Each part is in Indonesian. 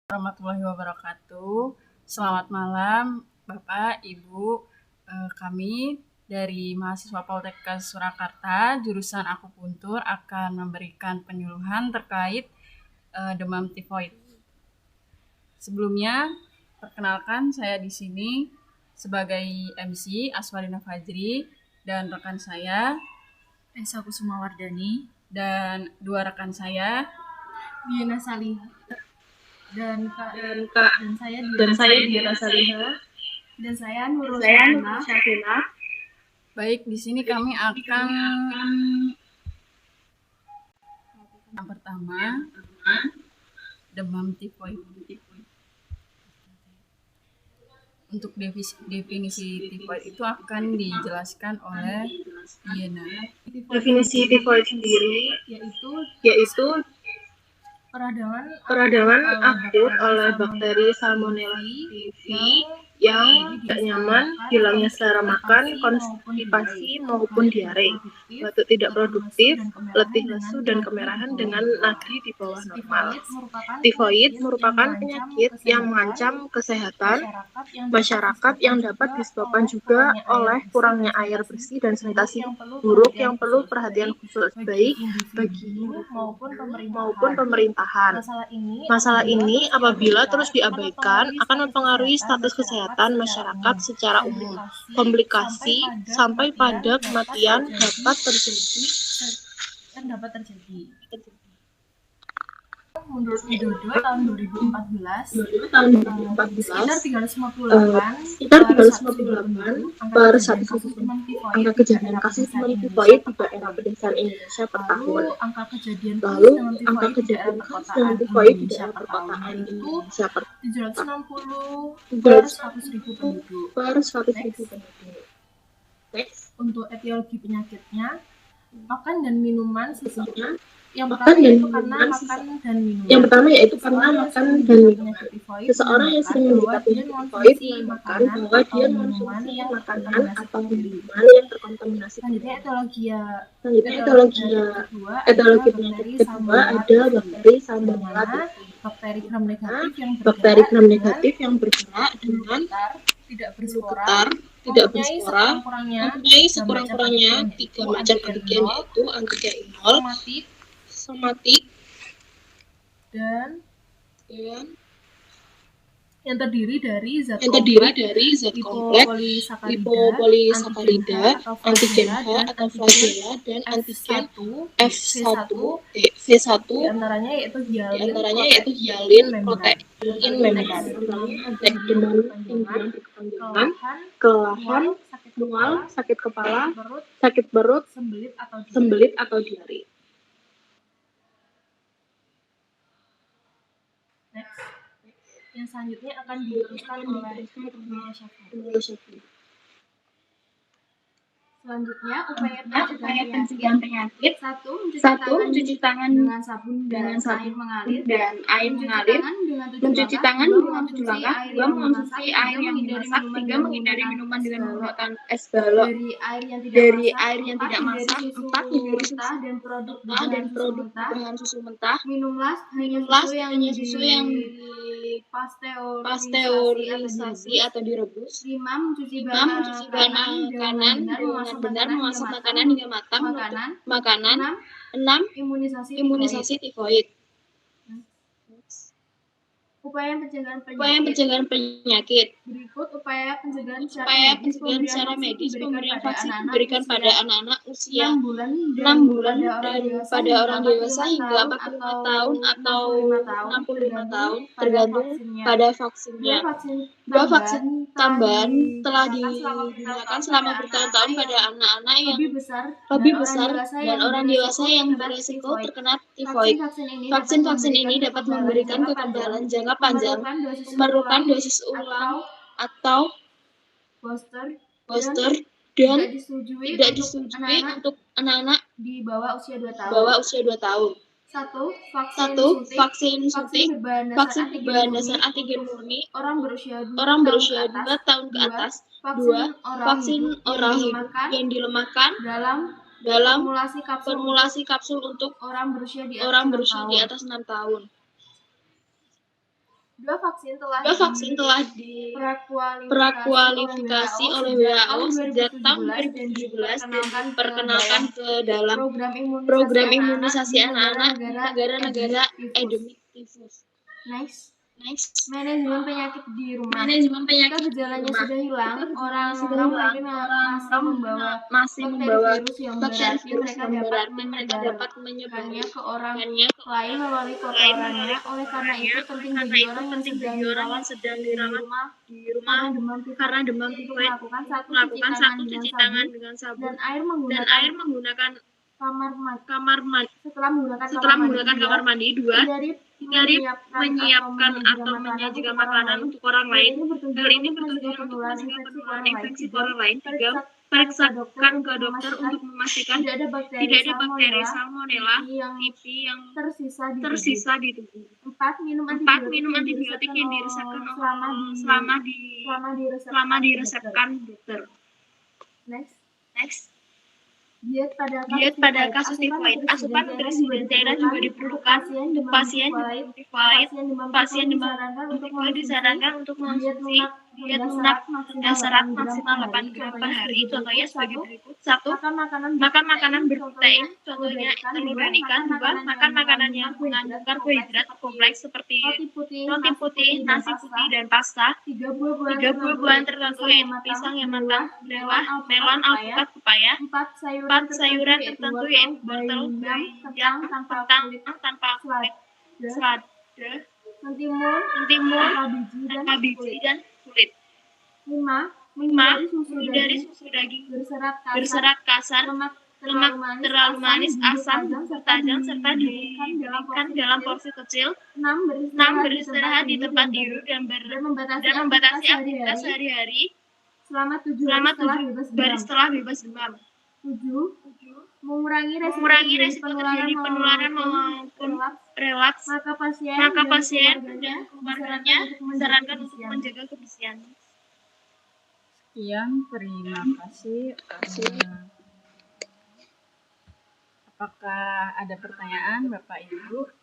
Warahmatullahi wabarakatuh. Selamat malam, Bapak, Ibu. Kami dari mahasiswa Poltekkes Surakarta, jurusan akupuntur akan memberikan penyuluhan terkait demam tifoid. Sebelumnya, perkenalkan saya di sini sebagai MC Aswalina Fajri dan rekan saya Esa Kusuma Wardani dan dua rekan saya Diana Salih dan saya Diana Salihah dan saya Nurul Syafina. Baik, di sini kami akan yang pertama demam tifoid. Untuk definisi tifoid itu akan dijelaskan oleh Diana. Definisi tifoid sendiri yaitu peradangan akut oleh bakteri Salmonella typhi yang tidak nyaman, hilangnya selera makan, konstipasi maupun diare, batuk tidak produktif, letih lesu dan kemerahan dengan nadi di bawah normal. Tifoid merupakan penyakit yang mengancam kesehatan masyarakat yang dapat disebabkan juga oleh kurangnya air bersih dan sanitasi buruk yang perlu perhatian khusus baik bagi maupun pemerintahan. Masalah ini apabila terus diabaikan akan mempengaruhi status kesehatan masyarakat secara umum. Komplikasi sampai pada kematian dapat terjadi. Menurut Widodo tahun 2014 sekitar 358 per 1.000 angka kejadian kasus demam tifoid di daerah pedesaan Indonesia per tahun. angka kejadian Lalu angka kejadian kasus demam tifoid di daerah perkotaan Indonesia per 760 per 100.000 penduduk. Next. Untuk etiologi penyakitnya, makan dan minuman sisanya. Yang pertama yaitu karena makan dan minum. Seseorang yang sering menderita penyakit tifoid menandakan bahwa dia mengonsumsi makanan atau minuman yang terkontaminasi. Selanjutnya etiologi penyakit kedua ada bakteri Salmonella typhi. Bakteri gram negatif yang bergerak dengan tidak berspora, mempunyai sekurang-kurangnya 3 macam antigen, yaitu antigen innol, somatik, dan yang terdiri dari zat kompleks, lipopolisakarida, antigen H atau flagella, dan antigen V1, di antaranya yaitu hialin, protein membran, demam tinggi berkepanjangan, kelelahan, mual, sakit kepala, sakit perut, sembelit atau diare. Yang selanjutnya akan diteruskan oleh Nurul Syafina. Selanjutnya, upaya pencegahan penyakit. 1. Mencuci tangan dengan sabun dan air mengalir. Mencuci tangan dengan 7 langkah. 2. Mengonsumsi air yang dimasak. 3. Menghindari minuman dengan menggunakan es balok dari air yang tidak masak. 4. Hindari susu dan produk bahan susu mentah. Minumlah hanya susu yang pasteurisasi atau direbus. 5. Mencuci bahan makanan dengan benar, memasak makanan hingga matang. Makanan. 6. Imunisasi tifoid. Upaya pencegahan penyakit. Berikut upaya pencegahan secara medis. Pemberian vaksin diberikan pada anak-anak usia 6 bulan dan pada orang dewasa hingga 45 tahun atau 65 tahun, tergantung pada vaksinnya. 2 vaksin tambahan telah digunakan selama bertahun-tahun pada anak-anak yang lebih besar dan orang dewasa yang berisiko terkena tifoid. Vaksin ini dapat memberikan kekebalan jangka panjang, memerlukan dosis ulang atau booster dan tidak disetujui untuk anak-anak di bawah usia 2 tahun. 1. Vaksin suntik. Vaksin berbahan dasar antigen murni orang berusia 2 tahun ke atas. 2. Vaksin oral hidup yang dilemahkan dalam formulasi kapsul untuk orang berusia di atas 6 tahun. Dua vaksin telah diprakualifikasi oleh WHO sejak tahun 2017 dan diperkenalkan ke dalam program imunisasi anak-anak di negara-negara endemik tifus. Next. Manajemen penyakit di rumah. Jika gejalanya sudah hilang, orang mungkin masih membawa bakteri virus yang berarti mereka dapat menyebarkannya ke orang lain melalui kotorannya. Oleh karena itu penting bagi orang yang sedang dirawat di rumah karena demam tifoid melakukan satu cuci tangan dengan sabun dan air menggunakan kamar mandi. Setelah menggunakan kamar mandi, hindari menyiapkan atau menyajikan makanan untuk orang lain. Hal ini bertujuan untuk mencegah penularan infeksi ke orang lain. 3. Periksakan ke dokter untuk memastikan tidak ada bakteri salmonella tipi yang tersisa di tubuh. 4. Minum antibiotik yang diresepkan selama diresepkan dokter. Next. Diet pada kasus tifoid. Asupan nutrisi dan cairan juga diperlukan untuk pasien demam tifoid disarankan untuk mengonsumsi diet lunak rendah serat maksimal 8 gram per hari. Contohnya sebagai berikut. 1. Makan makanan berprotein, contohnya telur dan ikan. 2. Makan makanan yang mengandung karbohidrat kompleks seperti roti putih, nasi putih, dan pasta. 3. Buah-buahan tertentu yaitu pisang yang matang, melon, alpukat, pepaya. 4. Sayuran tertentu yaitu wortel, bayam, kentang tanpa kulit, selada, mentimun, tanpa biji dan kulit. 5. Menghindari susu daging berserat kasar, lemak terlalu manis, asam, tajam, serta diberikan dalam porsi kecil. 6. Beristirahat di tempat tidur dan membatasi aktivitas sehari-hari selama 7 hari setelah bebas demam. 7. Mengurangi resiko terjadi penularan maupun relaks, maka pasien dan keluarganya disarankan untuk menjaga kebersihan. Sekian, terima kasih. Apakah ada pertanyaan, Bapak Ibu?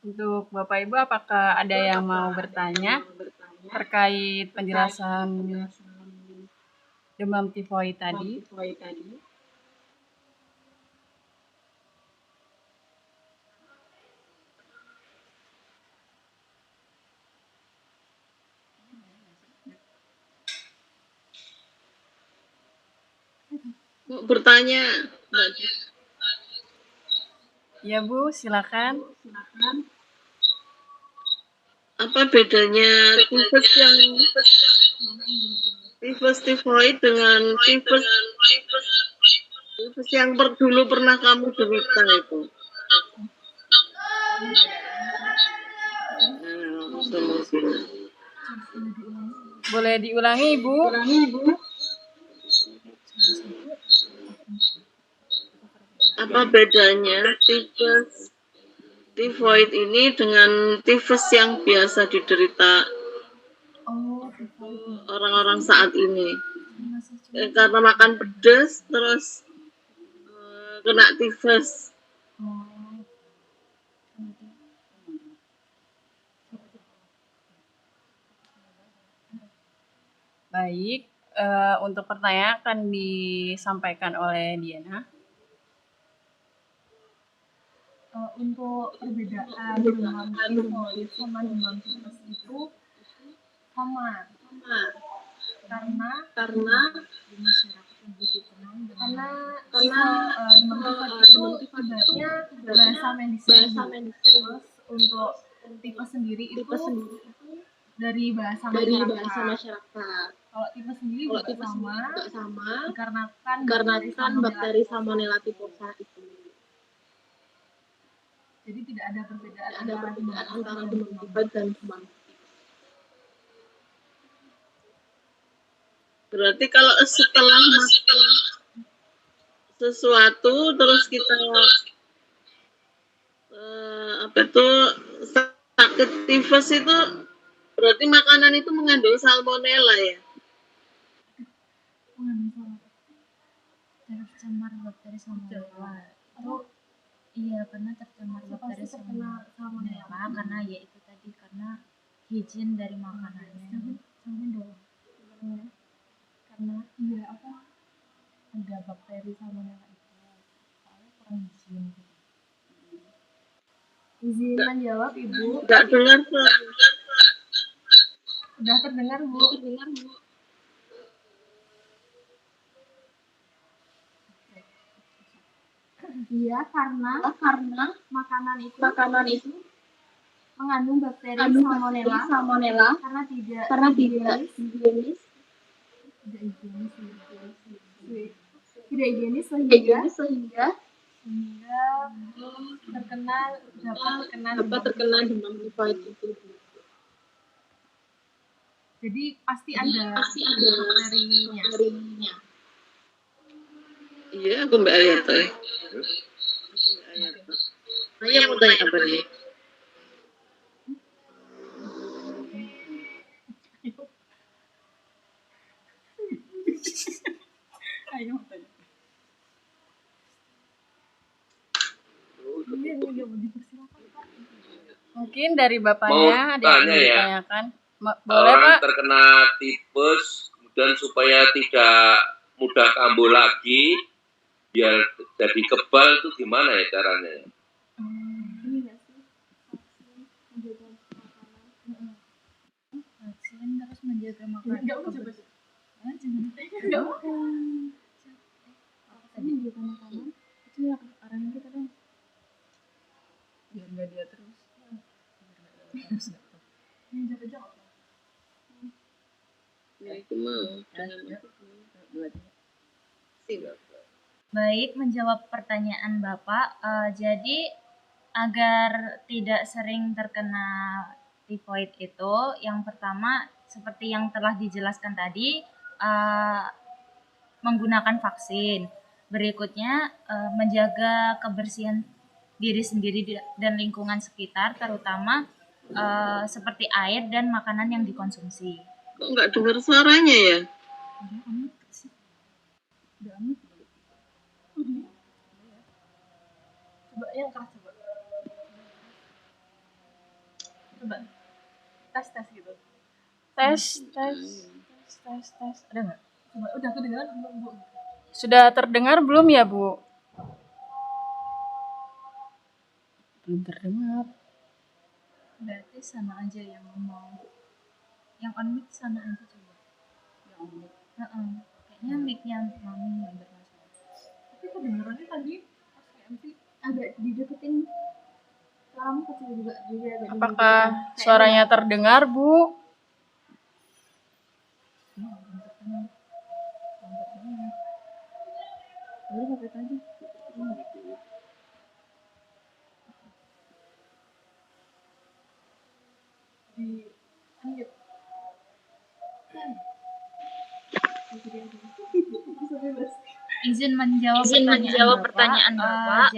Untuk Bapak Ibu, apakah ada yang mau bertanya terkait penjelasan demam tifoid tadi? Mau bertanya, Ya Bu, silakan. apa bedanya tifus tifoid dengan tifus yang dulu pernah kamu derita itu? Boleh diulangi, Ibu? Apa bedanya tifus tifoid ini dengan tifus yang biasa diderita orang-orang saat ini? Karena makan pedas terus kena tifus. Baik, untuk pertanyaan akan disampaikan oleh Diana. Untuk perbedaan demam tifoid sama demam tifus itu sama, karena di masyarakat yang lebih tenang karena demam tifoid itu ibaratnya bahasa medis. Terus untuk tifus sendiri itu dari bahasa masyarakat. Kalau tifus sendiri juga sama dikarenakan bakteri Salmonella typhosa itu. Jadi tidak ada perbedaan antara demam tifoid dan demam tifus. Berarti kalau setelah sesuatu terus kita apa itu sakit tifus itu berarti makanan itu mengandung salmonella ya? Tercemar bakteri salmonella. Oh, iya, karena tercemar bakteri salmonella karena ya itu tadi, karena higien dari makanannya. Karena iya ada bakteri salmonella itu, soalnya kurang higien gitu. Izin menjawab Ibu. Enggak dengar, Pak. Sudah terdengar Bu. Iya, karena makanan itu mengandung bakteri salmonella karena tidak higienis sehingga dapat terkena demam tifoid itu. Jadi pasti ada bakterinya. Iya, aku Mbak Arianto. Saya mau tanya apa nih? Ayo tanya. Mungkin dari bapaknya ada yang ditanyakan. Boleh orang Pak? terkena tipes, kemudian supaya tidak mudah kambuh lagi, biar jadi kebal itu gimana ya caranya? Vaksin terus menjaga makanan. Enggak usah coba. Jangan. Enggak mau. Tadi menjaga makanan itu ya arahin kita dong. Biar enggak dia terus. Ya, itu mau. Baik, menjawab pertanyaan Bapak, jadi agar tidak sering terkena tifoid itu, yang pertama seperti yang telah dijelaskan tadi, menggunakan vaksin. Berikutnya, menjaga kebersihan diri sendiri dan lingkungan sekitar, terutama seperti air dan makanan yang dikonsumsi. Kok nggak dengar suaranya ya? Coba yang keras coba. Coba. Tes gitu. Tes. Ada nggak? Coba, udah kedengaran belum Bu? Sudah terdengar belum ya Bu? Belum terdengar. Berarti sama aja yang mau. Yang on mic sama aja coba. Yang on mic. Kayaknya mic-nya Mami yang bermasalah. Tapi kedengarannya tadi pas MC Agak dideketin. Suaramu kecil juga. apakah suaranya terdengar Bu? Baru pakai aja. Di unmute. Izin menjawab pertanyaan Bapak.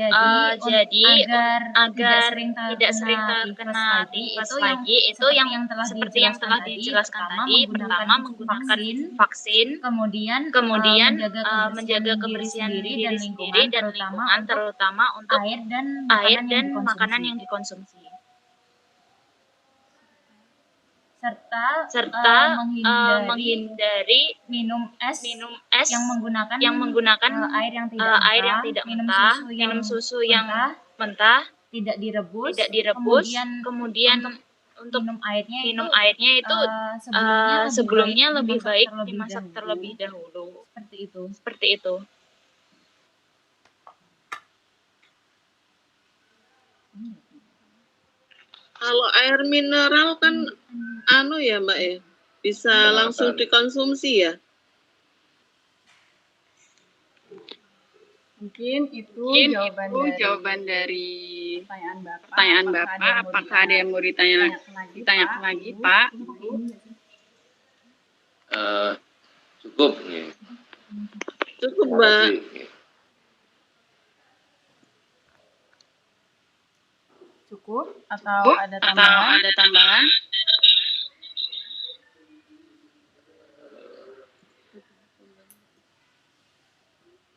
Jadi agar tidak sering terkena tifus lagi itu yang seperti yang telah dijelaskan tadi, pertama menggunakan vaksin, kemudian menjaga kebersihan diri dan lingkungan terutama untuk air dan makanan yang dikonsumsi. Serta menghindari minum es yang menggunakan air yang tidak mentah, minum susu yang mentah, tidak direbus, kemudian untuk minum airnya itu sebelumnya lebih baik dimasak terlebih dahulu. Seperti itu. Kalau air mineral kan ya Mbak ya, bisa langsung dikonsumsi ya? Mungkin itu jawaban dari pertanyaan Bapak. Apakah ada yang mau ditanyakan lagi, Pak? Cukup nih. Cukup Mbak. cukup atau ada tambahan?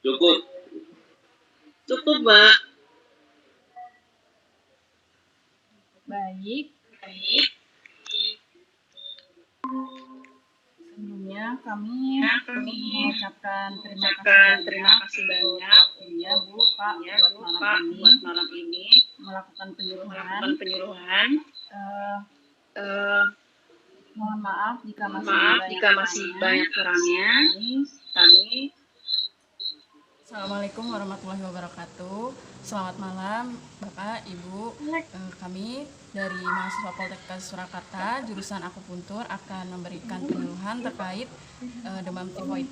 Cukup. Cukup, Mbak. Baik. Sebelumnya kami mengucapkan terima kasih banyak waktunya Bu, Pak, buat malam ini melakukan penyuluhan. Mohon maaf jika masih banyak kurangnya. Kami Assalamualaikum warahmatullahi wabarakatuh. Selamat malam Bapak, Ibu. Kami dari mahasiswa Poltekkes Surakarta, jurusan akupuntur akan memberikan penyuluhan terkait demam tifoid.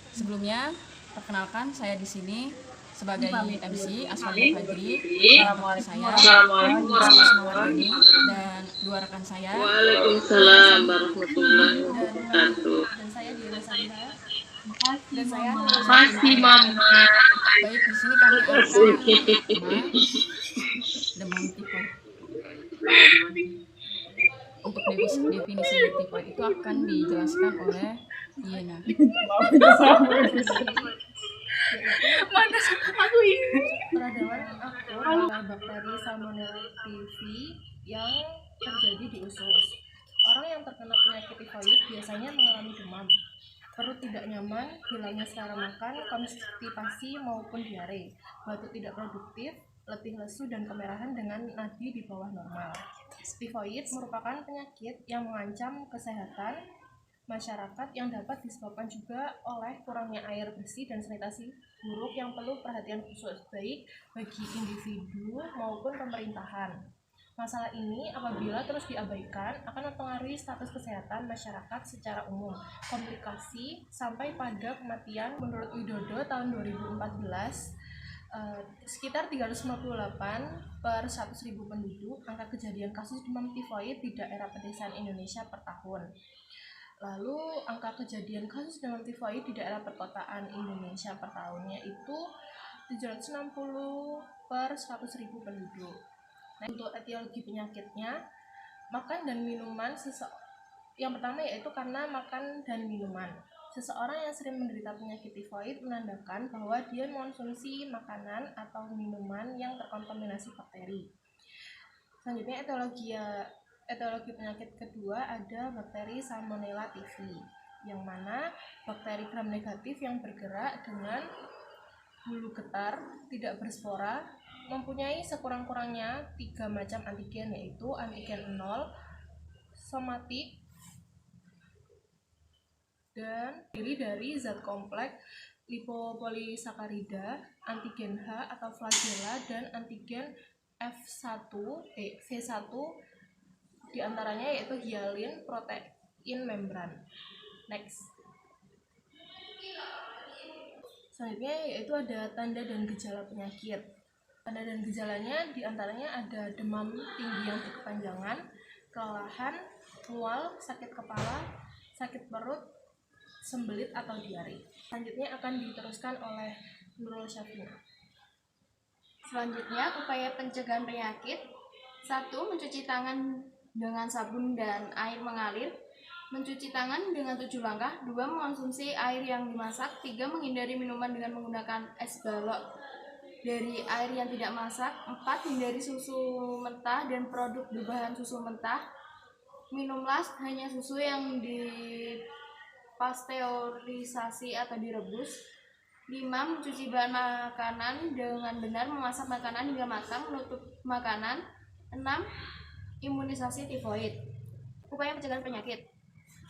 Sebelumnya, perkenalkan saya di sini sebagai MC Aswani Fajri, Assalamualaikum warahmatullahi wabarakatuh, dan dua rekan saya. Waalaikumsalam warahmatullahi wabarakatuh. Dan saya di Rosalia. Masih Mama. Baik, di sini kami akan demam tifoid. Untuk definisi tifoid itu akan dijelaskan oleh Diana. Peradaban akut adalah bakteri Salmonella typhi yang terjadi di usus. Orang yang terkena penyakit tifoid biasanya mengalami demam, perut tidak nyaman, hilangnya selera makan, konstipasi maupun diare, batuk tidak produktif, letih lesu dan kemerahan dengan nadi di bawah normal. Tifoid merupakan penyakit yang mengancam kesehatan masyarakat yang dapat disebabkan juga oleh kurangnya air bersih dan sanitasi buruk yang perlu perhatian khusus baik bagi individu maupun pemerintahan. Masalah ini apabila terus diabaikan akan mempengaruhi status kesehatan masyarakat secara umum, komplikasi sampai pada kematian. Menurut Widodo tahun 2014, sekitar 358 per 100.000 penduduk angka kejadian kasus demam tifoid di daerah pedesaan Indonesia per tahun. Lalu angka kejadian kasus demam tifoid di daerah perkotaan Indonesia per tahunnya itu 760 per 100.000 penduduk. Nah, untuk etiologi penyakitnya, makan dan minuman yang pertama yaitu karena makan dan minuman. Seseorang yang sering menderita penyakit tifoid menandakan bahwa dia mengonsumsi makanan atau minuman yang terkontaminasi bakteri. Selanjutnya etiologi penyakit kedua ada bakteri Salmonella typhi, yang mana bakteri gram negatif yang bergerak dengan bulu getar, tidak berspora, mempunyai sekurang-kurangnya 3 macam antigen, yaitu antigen 0, somatik, dan terdiri dari zat kompleks lipopolisakarida, antigen H atau flagella, dan antigen V1 diantaranya yaitu hialin protein membran. Next. Selanjutnya yaitu ada tanda dan gejala penyakit. Tanda dan gejalanya diantaranya ada demam tinggi yang berkepanjangan, kelelahan, mual, sakit kepala, sakit perut, sembelit atau diare. Selanjutnya akan diteruskan oleh Nurul Syafina. Selanjutnya, upaya pencegahan penyakit. 1. Mencuci tangan dengan sabun dan air mengalir. Mencuci tangan dengan 7 langkah. 2. Mengonsumsi air yang dimasak. 3. Menghindari minuman dengan menggunakan es balok dari air yang tidak masak. 4. Hindari susu mentah dan produk berbahan susu mentah. Minumlah hanya susu yang dipasteurisasi atau direbus. 5. Mencuci bahan makanan dengan benar, memasak makanan hingga matang, menutup makanan. 6. Imunisasi tifoid. Upaya pencegahan penyakit.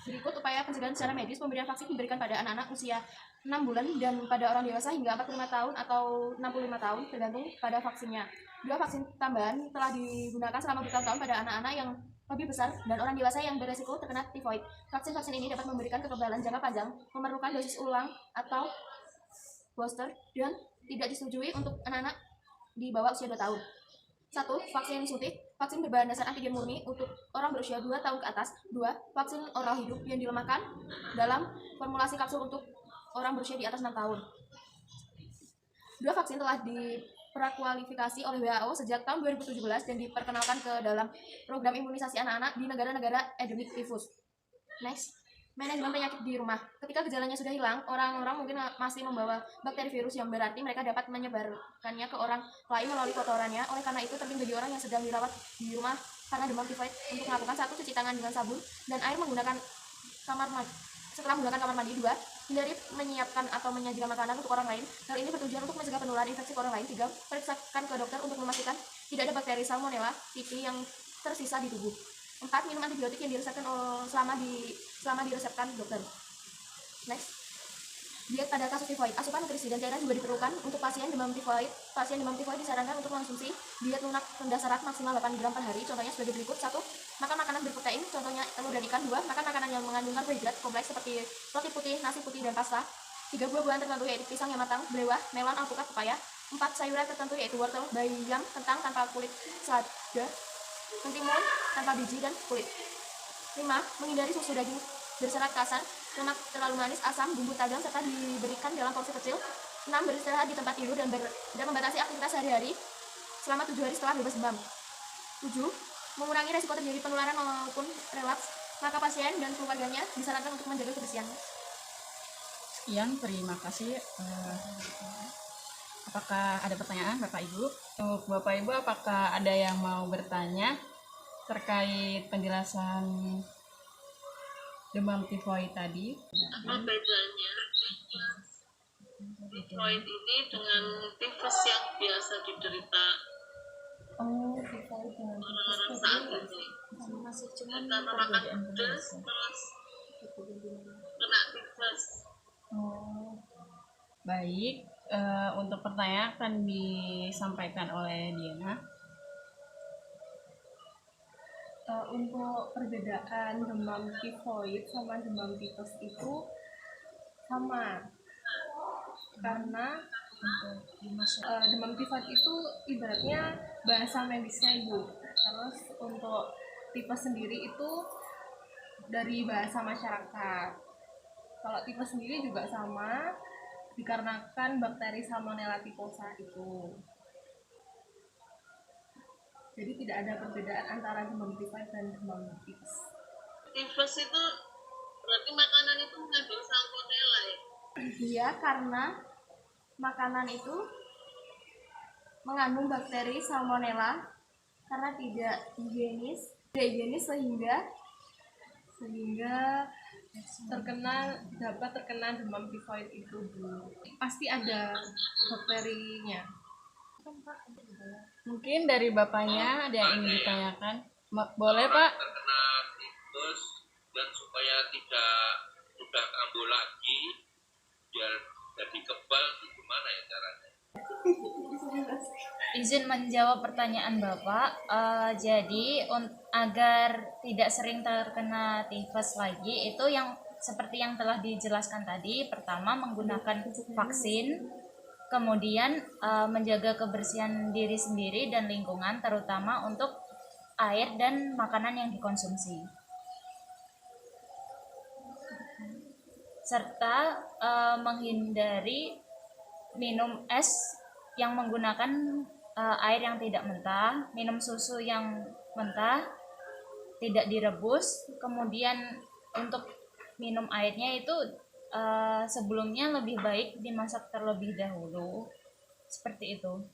Berikut upaya pencegahan secara medis. Pemberian vaksin diberikan pada anak-anak usia 6 bulan dan pada orang dewasa hingga 45 tahun atau 65 tahun tergantung pada vaksinnya. 2. Vaksin tambahan telah digunakan selama bertahun-tahun pada anak-anak yang lebih besar dan orang dewasa yang beresiko terkena tifoid. Vaksin-vaksin ini dapat memberikan kekebalan jangka panjang, memerlukan dosis ulang atau booster, dan tidak disetujui untuk anak-anak di bawah usia 2 tahun. 1. Vaksin suntik. Vaksin berbahan dasar antigen murni untuk orang berusia 2 tahun ke atas. 2. Vaksin oral hidup yang dilemahkan dalam formulasi kapsul untuk orang berusia di atas 6 tahun. 2. Vaksin telah prakualifikasi oleh WHO sejak tahun 2017 dan diperkenalkan ke dalam program imunisasi anak-anak di negara-negara endemik tifus. Next, manajemen penyakit di rumah. Ketika gejalanya sudah hilang, orang-orang mungkin masih membawa bakteri virus yang berarti mereka dapat menyebarkannya ke orang lain melalui kotorannya. Oleh karena itu, penting bagi orang yang sedang dirawat di rumah karena demam tifoid untuk melakukan 1. Cuci tangan dengan sabun dan air menggunakan kamar mandi. Setelah menggunakan kamar mandi, 2. Hindari menyiapkan atau menyajikan makanan untuk orang lain. Hal ini bertujuan untuk mencegah penularan infeksi ke orang lain. 3. Periksakan ke dokter untuk memastikan tidak ada bakteri Salmonella typhi yang tersisa di tubuh. 4. Minum antibiotik yang diresepkan selama diresepkan dokter. Next, diet pada kasus tifoid. Asupan nutrisi dan cairan juga diperlukan untuk pasien demam tifoid. Pasien demam tifoid disarankan untuk mengonsumsi diet lunak rendah serat maksimal 8 gram per hari. Contohnya sebagai berikut. 1. Makan makanan berprotein, contohnya telur dan ikan. 2. Makan makanan yang mengandung karbohidrat kompleks seperti roti putih, nasi putih, dan pasta. 3. Buah-buahan tertentu yaitu pisang yang matang, belewah, melon, alpukat, pepaya. 4. Sayuran tertentu yaitu wortel, bayam, kentang tanpa kulit, selada, mentimun tanpa biji dan kulit. 5. Menghindari susu daging berserat kasar, lemak terlalu manis, asam, bumbu tajam, serta diberikan dalam porsi kecil. 6. Beristirahat di tempat tidur dan membatasi aktivitas sehari-hari selama 7 hari setelah bebas demam. 7. Mengurangi resiko terjadi penularan maupun relaps, maka pasien dan keluarganya disarankan untuk menjaga kebersihan. Sekian, terima kasih. Apakah ada pertanyaan Bapak Ibu? Untuk Bapak Ibu, apakah ada yang mau bertanya terkait penjelasan demam tifoid tadi? Apa bedanya tifoid ini dengan tifus yang biasa diderita orang-orang saat ini? Karena makan pedas terus kena tifus. Baik, untuk pertanyaan akan disampaikan oleh Diana. Untuk perbedaan demam tifoid sama demam tifus itu sama, karena demam tifoid itu ibaratnya bahasa medisnya Ibu. Terus untuk tifus sendiri itu dari bahasa masyarakat. Kalau tifus sendiri juga sama, dikarenakan bakteri Salmonella typhosa itu. Jadi tidak ada perbedaan antara demam tifoid dan demam tifus. Tifus itu berarti makanan itu mengandung salmonella ya? Iya, karena makanan itu mengandung bakteri Salmonella karena tidak higienis sehingga dapat terkena demam tifoid itu, Bu. Pasti ada bakterinya. Mungkin dari Bapaknya ada yang ingin ditanyakan. Boleh Pak? Terkena tifus dan supaya tidak mudah kambuh lagi, biar jadi kebal, itu gimana ya caranya? Izin menjawab pertanyaan Bapak. Jadi agar tidak sering terkena tifus lagi, itu yang seperti yang telah dijelaskan tadi. Pertama, menggunakan vaksin, kemudian menjaga kebersihan diri sendiri dan lingkungan, terutama untuk air dan makanan yang dikonsumsi, serta menghindari minum es yang menggunakan air yang tidak mentah, minum susu yang mentah, tidak direbus. Kemudian untuk minum airnya itu sebelumnya lebih baik dimasak terlebih dahulu, seperti itu.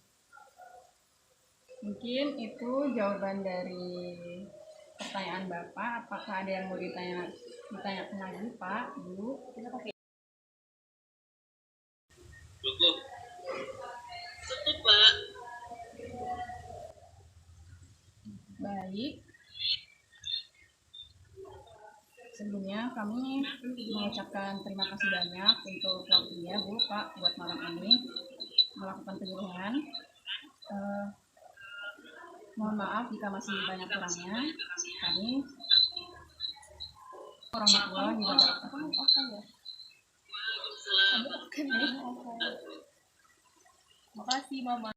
Mungkin itu jawaban dari pertanyaan Bapak. Apakah ada yang mau ditanyakan lagi Pak, Bu? Cukup. Cukup Pak. Baik. Sebelumnya kami mengucapkan terima kasih banyak untuk waktunya Bu, Pak, buat malam ini melakukan penyuluhan. Mohon maaf jika masih banyak kurangnya. Kami warahmatullahi wabarakatuh. Makasih Mama.